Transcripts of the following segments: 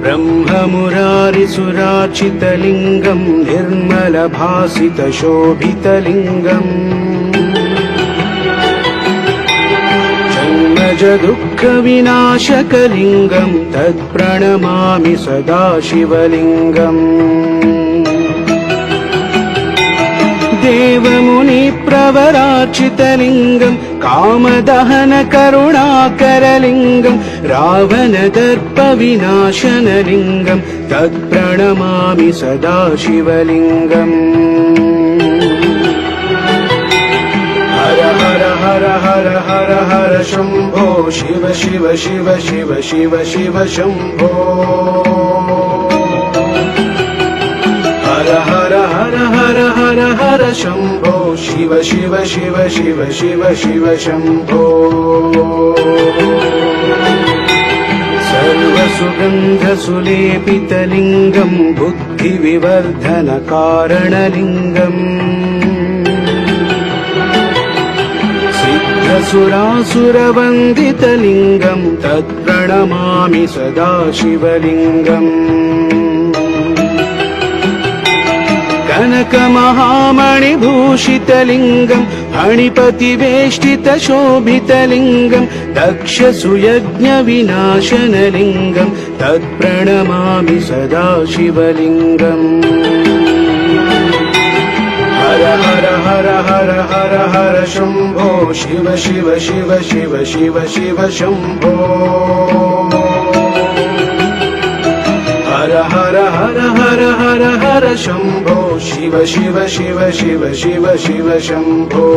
ब्रह्ममुरारिसुरार्चितलिङ्गं निर्मलभासितशोभितलिङ्गम् जन्मजदुःखविनाशकलिङ्गं तत्प्रणमामि सदा शिवलिङ्गम् देवमुनिप्रवरार्चितलिङ्गं कामदहनकरुणाकरलिङ्गं रावणदर्पविनाशनलिङ्गं तत्प्रणमामि सदा शिवलिङ्गम् हर हर हर हर हर हर शम्भो शिव शिव शिव शिव शिव शिव शम्भो हर हर हर हर हर हर शम्भो शिव शिव शिव शिव शिव शिव शम्भो सर्वसुगन्धसुलेपितलिङ्गं बुद्धिविवर्धनकारणलिङ्गम् सिद्धसुरासुरवन्दितलिङ्गं तत्प्रणमामि सदा शिवलिङ्गम् कनकमहामणिभूषितलिङ्गं फणिपतिवेष्टितशोभितलिङ्गं दक्षसुयज्ञविनाशनलिङ्गं तत्प्रणमामि सदा शिवलिङ्गम् हर हर हर हर हर हर शम्भो शिव शिव शिव शिव शिव शिव शम्भो हर हर हर हर हर हर शम्भो शिव शिव शिव शिव शिव शिव शम्भो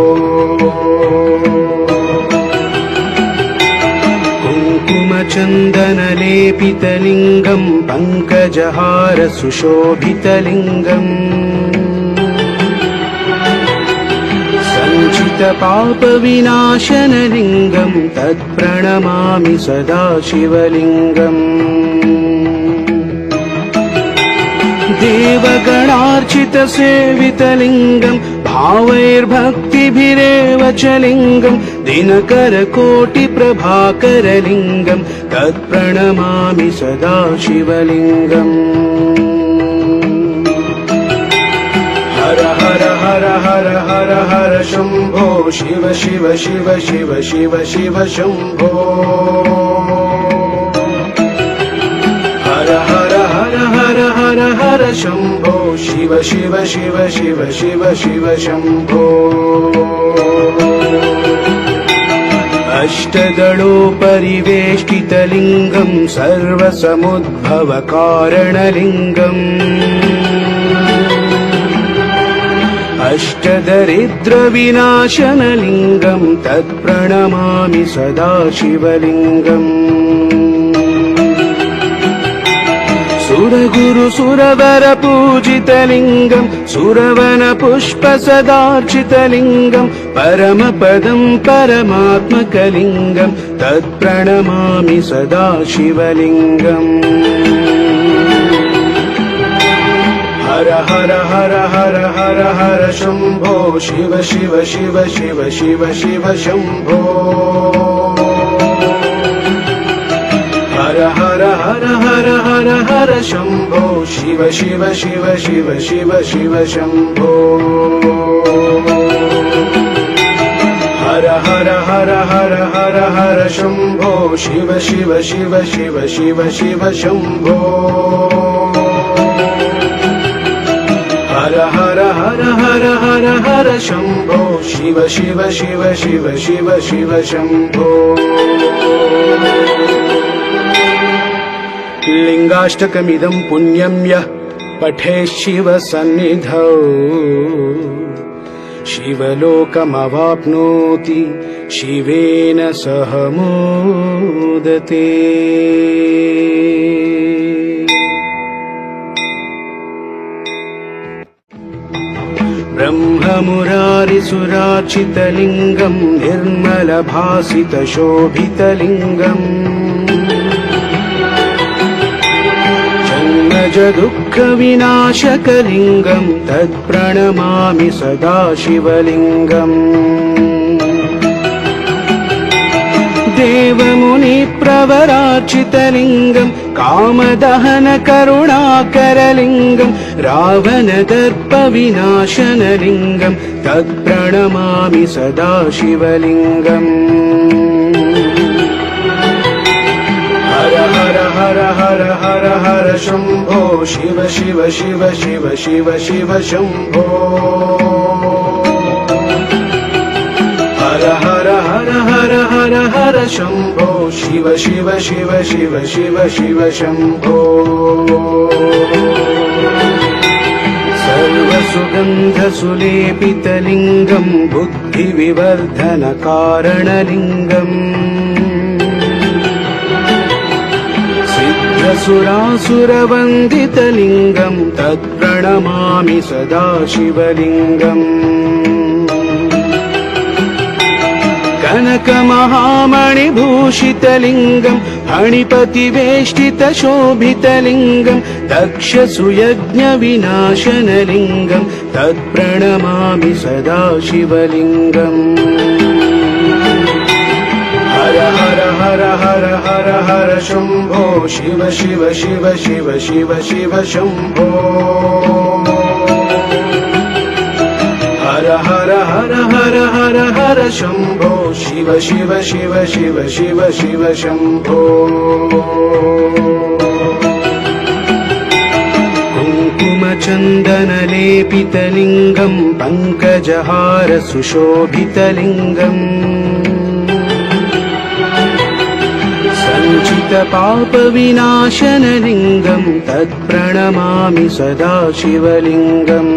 कुङ्कुमचन्दनलेपितलिङ्गं पङ्कजहारसुशोभितलिङ्गम् सञ्चितपापविनाशनलिङ्गं तत्प्रणमामि सदा शिवलिङ्गम् देवगणार्चितसेवितलिङ्गं भावैर्भक्तिभिरेव च लिङ्गं दिनकरकोटिप्रभाकरलिङ्गं तत्प्रणमामि सदा शिवलिङ्गम् हर हर हर हर हर हर शम्भो शिव शिव शिव शिव शिव शिव शम्भो हर हर हर हर हर हर शम्भो शिव शिव शिव शिव शिव शिव शम्भो अष्टदलोपरिवेष्टितलिङ्गं सर्वसमुद्भवकारणलिङ्गम् अष्टदरिद्रविनाशनलिङ्गं तत्प्रणमामि सदा शिवलिङ्गम् सुरगुरुसुरवरपूजितलिङ्गं सुरवनपुष्पसदार्चितलिङ्गं परमपदं परमात्मकलिङ्गं तत्प्रणमामि सदा शिवलिङ्गम् हर हर हर हर हर हर शम्भो शिव शिव शिव शिव शिव शिव शम्भो हर हर हर हर हर हर शम्भो शिव शिव शिव शिव शिव शिव शम्भो हर हर हर हर हर हर शम्भो शिव शिव शिव शिव शिव शिव शम्भो हर हर हर हर हर हर शम्भो शिव शिव शिव शिव शिव शिव शम्भो लिङ्गाष्टकमिदं पुण्यं यः पठेत् शिवसन्निधौ शिवलोकमवाप्नोति शिवेन सह मोदते। ब्रह्ममुरारिसुरार्चितलिङ्गं निर्मलभासितशोभितलिङ्गम् जन्मजदुःखविनाशकलिङ्गं तत्प्रणमामि सदा शिवलिङ्गम् देवमुनिप्रवरार्चितलिङ्गं कामदहन करुणाकरलिङ्गं रावणदर्पविनाशनलिङ्गं तत्प्रणमामि सदा शिवलिङ्गम् हर हर हर हर हर हर शम्भो शिव शिव शिव शिव शिव शिव शम्भो हर हर हर हर हर हर शम्भो शिव शिव शिव शिव शिव शिव शम्भो सर्वसुगन्धसुलेपितलिङ्गं बुद्धिविवर्धनकारणलिङ्गम् सिद्धसुरासुरवन्दितलिङ्गं तत्प्रणमामि सदा शिवलिङ्गम् कनकमहामणिभूषितलिङ्गं फणिपतिवेष्टितशोभितलिङ्गं दक्षसुयज्ञविनाशनलिङ्गं तत्प्रणमामि सदा शिवलिङ्गम् हर हर हर हर हर हर शम्भो शिव शिव शिव शिव शिव शिव शम्भो हर हर हर हर हर हर शम्भो शिव शिव शिव शिव शिव शिव शम्भो कुङ्कुमचन्दनलेपितलिङ्गं पङ्कजहार सुशोभितलिङ्गम् सञ्चितपापविनाशनलिङ्गं तत्प्रणमामि सदा शिवलिङ्गम्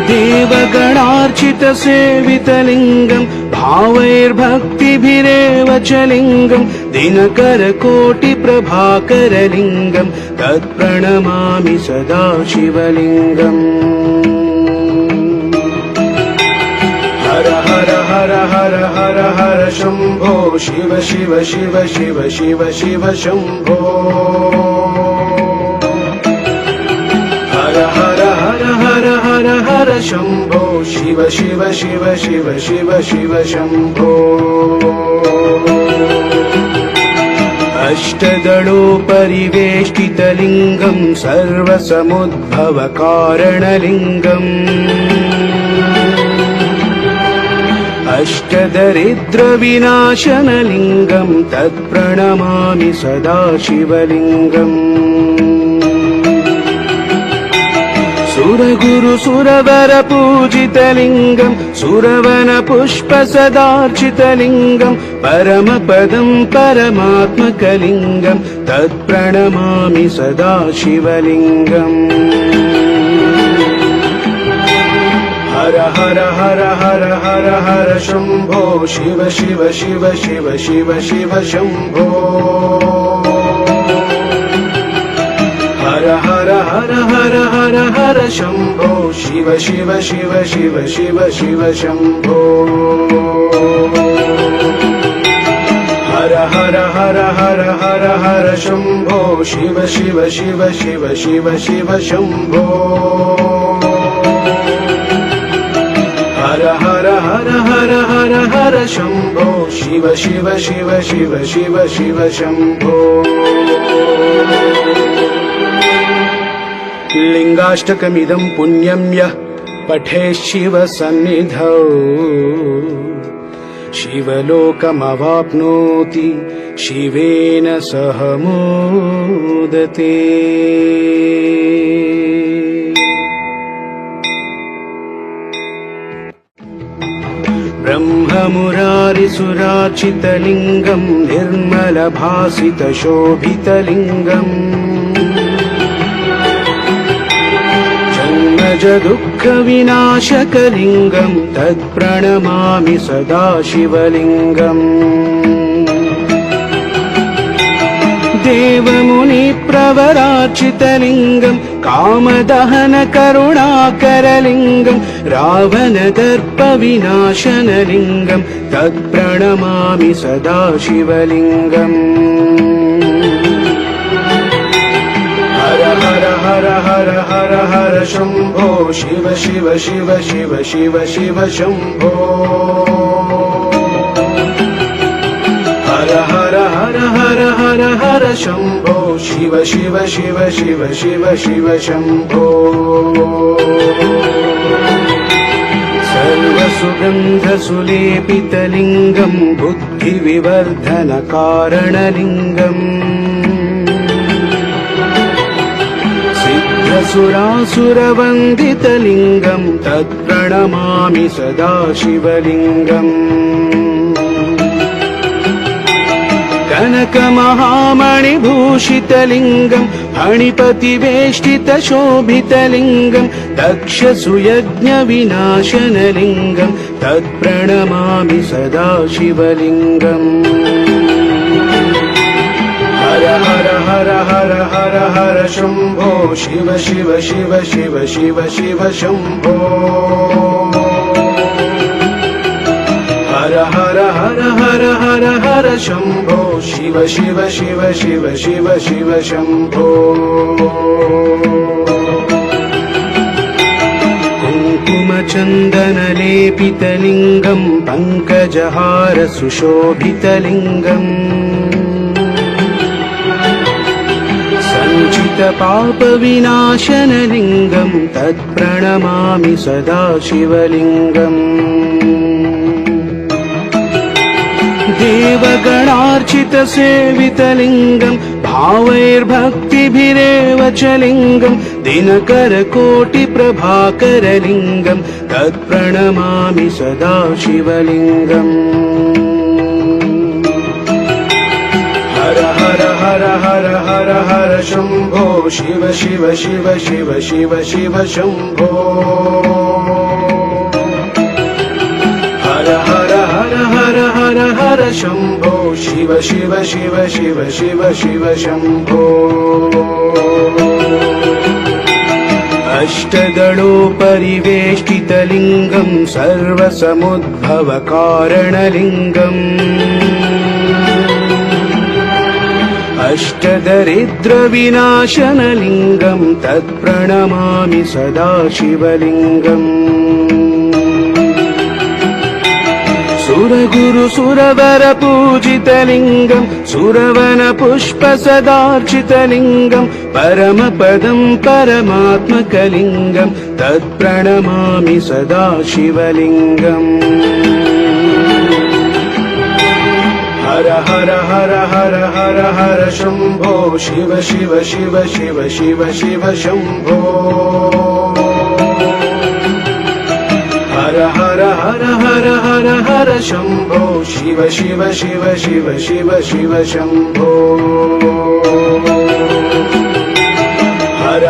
देवगणार्चितसेवितलिङ्गं भावैर्भक्तिभिरेव च लिङ्गं दिनकरकोटिप्रभाकरलिङ्गं तत्प्रणमामि सदा शिवलिङ्गम् हर हर हर हर हर हर शम्भो शिव शिव शिव शिव शिव शिव शम्भो हर हर हर हर हर हर शम्भो शिव शिव शिव शिव शिव शिव शम्भो अष्टदलोपरिवेष्टितलिङ्गं सर्वसमुद्भवकारणलिङ्गम् अष्टदरिद्रविनाशनलिङ्गं तत्प्रणमामि सदा शिवलिङ्गम् सुरगुरुसुरवरपूजितलिङ्गं सुरवनपुष्पसदार्चितलिङ्गं परमपदं परमात्मकलिङ्गं तत्प्रणमामि सदा शिवलिङ्गम् हर हर हर हर हर हर शम्भो शिव शिव शिव शिव शिव शिव शम्भो हर हर हर हर हर हर शम्भो शिव शिव शिव शिव शिव शिव शम्भो हर हर हर हर हर हर शम्भो शिव शिव शिव शिव शिव शिव शम्भो हर हर हर हर हर हर शम्भो शिव शिव शिव शिव शिव शिव शम्भो लिङ्गाष्टकमिदं पुण्यं यः पठेत् शिवसन्निधौ शिवलोकमवाप्नोति शिवेन सह मोदते। ब्रह्ममुरारिसुरार्चितलिङ्गं निर्मलभासितशोभितलिङ्गम् जन्मजदुःखविनाशकलिङ्गं तत्प्रणमामि सदा शिवलिङ्गम् देवमुनिप्रवरार्चितलिङ्गं कामदहनकरुणाकरलिङ्गं रावणदर्पविनाशनलिङ्गं तत्प्रणमामि सदा शिवलिङ्गम् हर हर हर हर हर हर शम्भो शिव शिव शिव शिव शिव शिव शम्भो हर हर हर हर हर शम्भो शिव शिव शिव शिव शिव शिव शम्भो सर्वसुगन्धसुलेपितलिङ्गम् बुद्धिविवर्धनकारणलिङ्गम् सिद्धसुरासुरवन्दितलिङ्गम् तत्प्रणमामि सदा शिवलिङ्गम् कनकमहामणिभूषितलिङ्गम् फणिपतिवेष्टितशोभितलिङ्गम् दक्षसुयज्ञविनाशनलिङ्गम् तत्प्रणमामि सदा शिवलिङ्गम् हर हर हर हर हर हर शम्भो शिव शिव शिव शिव शिव शिव शम्भो हर हर हर हर हर हर शम्भो शिव शिव शिव शिव शिव शिव शम्भो कुङ्कुमचन्दनलेपितलिङ्गम् पङ्कजहार सुशोभितलिङ्गम् सञ्चितपापविनाशनलिङ्गम् तत्प्रणमामि सदा शिवलिङ्गम् देवगणार्चितसेवितलिङ्गम् भावैर्भक्तिभिरेव च लिङ्गम् दिनकरकोटिप्रभाकरलिङ्गम् तत्प्रणमामि सदा शिवलिङ्गम् हर हर हर हर हर हर शम्भो शिव शिव शिव शिव शिव शिव शम्भो हर हर हर हर हर हर शम्भो शिव शिव शिव शिव शिव शिव शम्भो अष्टदलोपरिवेष्टितलिङ्गम् सर्वसमुद्भवकारणलिङ्गम् अष्टदरिद्रविनाशनलिङ्गम् तत्प्रणमामि सदा शिवलिङ्गम् सुरगुरुसुरवरपूजितलिङ्गम् सुरवनपुष्पसदार्चितलिङ्गम् परमपदम् परमात्मकलिङ्गम् तत्प्रणमामि सदा शिवलिङ्गम् हर हर हर हर हर हर शम्भो शिव शिव शिव शिव शिव शिव शम्भो हर हर हर हर हर हर शम्भो शिव शिव शिव शिव शिव शिव शम्भो हर